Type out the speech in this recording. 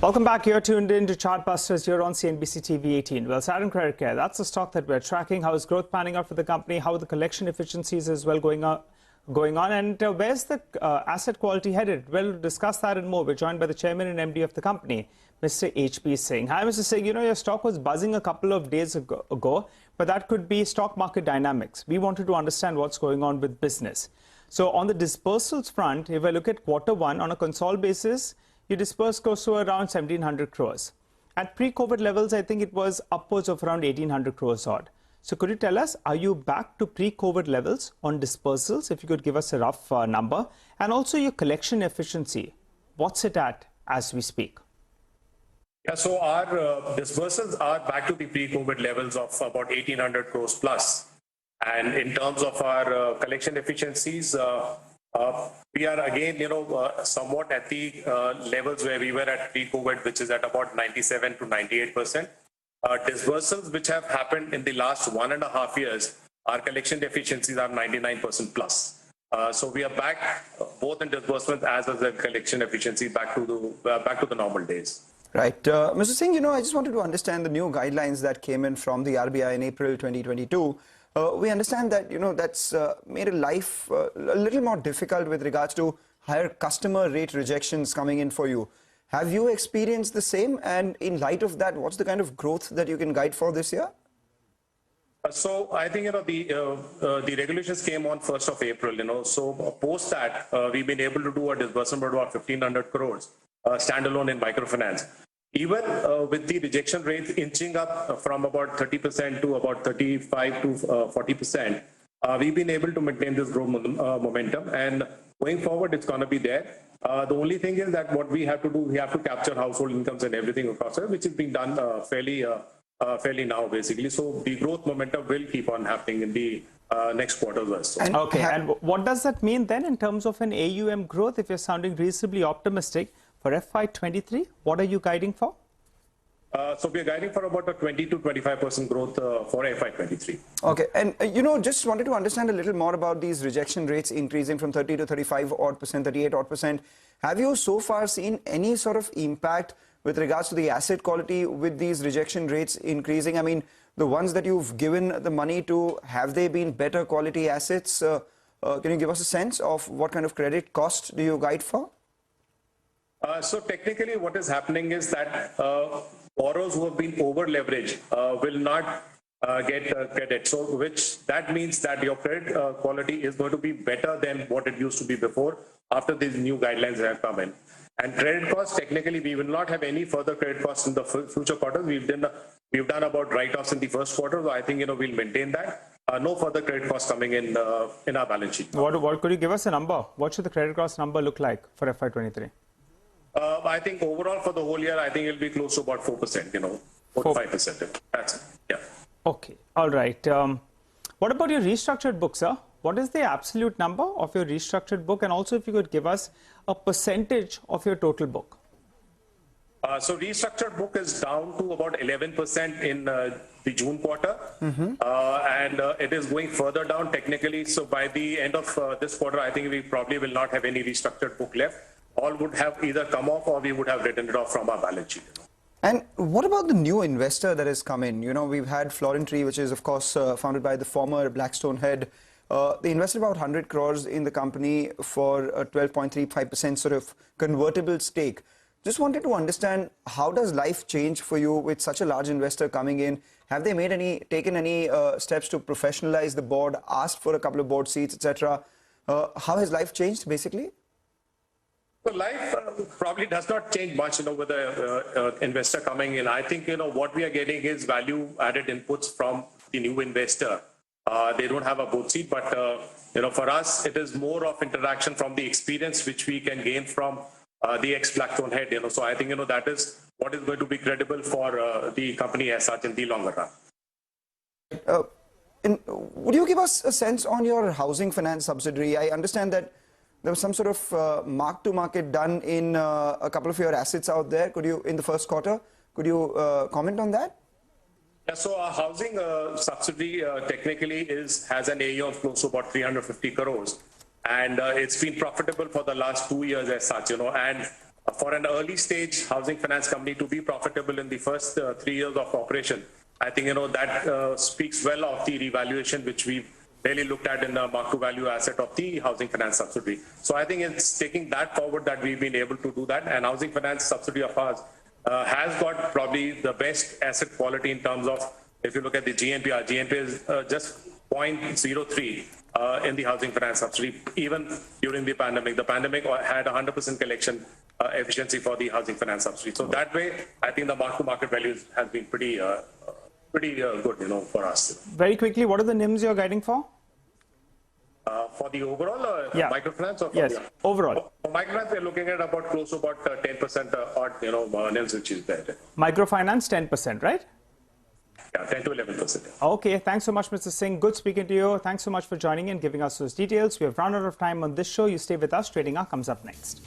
Welcome back. You're tuned in to Chartbusters here on CNBC TV18. Well, Saturn Credit Care, that's the stock that we're tracking. How is growth panning out for the company? How are the collection efficiencies as well going on? And where's the asset quality headed? Well, to discuss that and more, we're joined by the chairman and MD of the company, Mr. H.P. Singh. Hi, Mr. Singh. You know, your stock was buzzing a couple of days ago, but that could be stock market dynamics. We wanted to understand what's going on with business. So on the dispersals front, if I look at Q1 on a consolidated basis, you dispersed close to around 1,700 crores. At pre-COVID levels, I think it was upwards of around 1,800 crores odd. So could you tell us, are you back to pre-COVID levels on dispersals? If you could give us a rough number. And also your collection efficiency, what's it at as we speak? Yeah, so our dispersals are back to the pre-COVID levels of about 1,800 crores plus. And in terms of our collection efficiencies, we are again, somewhat at the levels where we were at pre-COVID, which is at about 97 to 98%. Disbursals which have happened in the last 1.5 years, our collection efficiencies are 99% plus. So we are back both in disbursements as well as collection efficiency back to the normal days. Right. Mr. Singh, I just wanted to understand the new guidelines that came in from the RBI in April 2022. We understand that, that's made life a little more difficult with regards to higher customer rate rejections coming in for you. Have you experienced the same? And in light of that, what's the kind of growth that you can guide for this year? So I think, the regulations came on 1st of April, so post that, we've been able to do a disbursement of about 1,500 crores standalone in microfinance. Even with the rejection rates inching up from about 30% to about 35 to 40%, we've been able to maintain this growth momentum. And going forward, it's going to be there. The only thing is that what we have to do, we have to capture household incomes and everything across it, which is being done fairly now, basically. So the growth momentum will keep on happening in the next quarters also. Okay, and what does that mean then in terms of an AUM growth? If you're sounding reasonably optimistic for FY23, what are you guiding for? So we are guiding for about a 20 to 25% growth for FY23. Okay, and just wanted to understand a little more about these rejection rates increasing from 30 to 35 odd percent, 38 odd percent. Have you so far seen any sort of impact with regards to the asset quality with these rejection rates increasing? I mean, the ones that you've given the money to, have they been better quality assets? Can you give us a sense of what kind of credit cost do you guide for? So technically what is happening is that borrowers who have been over leveraged will not get credit. So that means that your credit quality is going to be better than what it used to be before after these new guidelines have come in. And credit costs, technically we will not have any further credit costs in the future quarters. We've done about write-offs in the first quarter, so I think we'll maintain that. No further credit costs coming in our balance sheet. What could you give us a number? What should the credit cost number look like for FY23? I think overall for the whole year, I think it'll be close to about 4%, 4 to 5%. That's it. Yeah. Okay. All right. What about your restructured book, sir? What is the absolute number of your restructured book? And also if you could give us a percentage of your total book. So restructured book is down to about 11% in the June quarter. And it is going further down technically. So by the end of this quarter, I think we probably will not have any restructured book left. All would have either come off or we would have written it off from our balance sheet. And what about the new investor that has come in? We've had Florentry, which is, of course, founded by the former Blackstone head. They invested about 100 crores in the company for a 12.35% sort of convertible stake. Just wanted to understand, how does life change for you with such a large investor coming in? Have they taken any steps to professionalize the board, asked for a couple of board seats, etc.? How has life changed, basically? So life probably does not change much, with the investor coming in. I think, what we are getting is value-added inputs from the new investor. They don't have a board seat, but, for us, it is more of interaction from the experience which we can gain from the ex-Blackstone head. So I think, that is what is going to be credible for the company as such in the longer run. Would you give us a sense on your housing finance subsidiary? I understand that there was some sort of mark-to-market done in a couple of your assets out there. In the first quarter, could you comment on that? Yeah, so our housing subsidiary technically has an AUM of close to about 350 crores. And it's been profitable for the last 2 years as such, and for an early stage housing finance company to be profitable in the first 3 years of operation, I think, that speaks well of the revaluation which we've really looked at in the mark to value asset of the housing finance subsidiary. So I think it's taking that forward that we've been able to do that. And housing finance subsidiary of ours has got probably the best asset quality in terms of, if you look at the GNP, our GNP is just 0.03 in the housing finance subsidiary, even during the pandemic. The pandemic had 100% collection efficiency for the housing finance subsidiary. So that way, I think the mark-to-market values has been pretty good, for us. Very quickly, what are the NIMs you're guiding for? For the overall microfinance? Or for yes, overall. For microfinance, we're looking at about close to about 10% odd, NIMs which is there. Microfinance, 10%, right? Yeah, 10 to 11%. Okay, thanks so much, Mr. Singh. Good speaking to you. Thanks so much for joining and giving us those details. We have run out of time on this show. You stay with us. Trading Hour comes up next.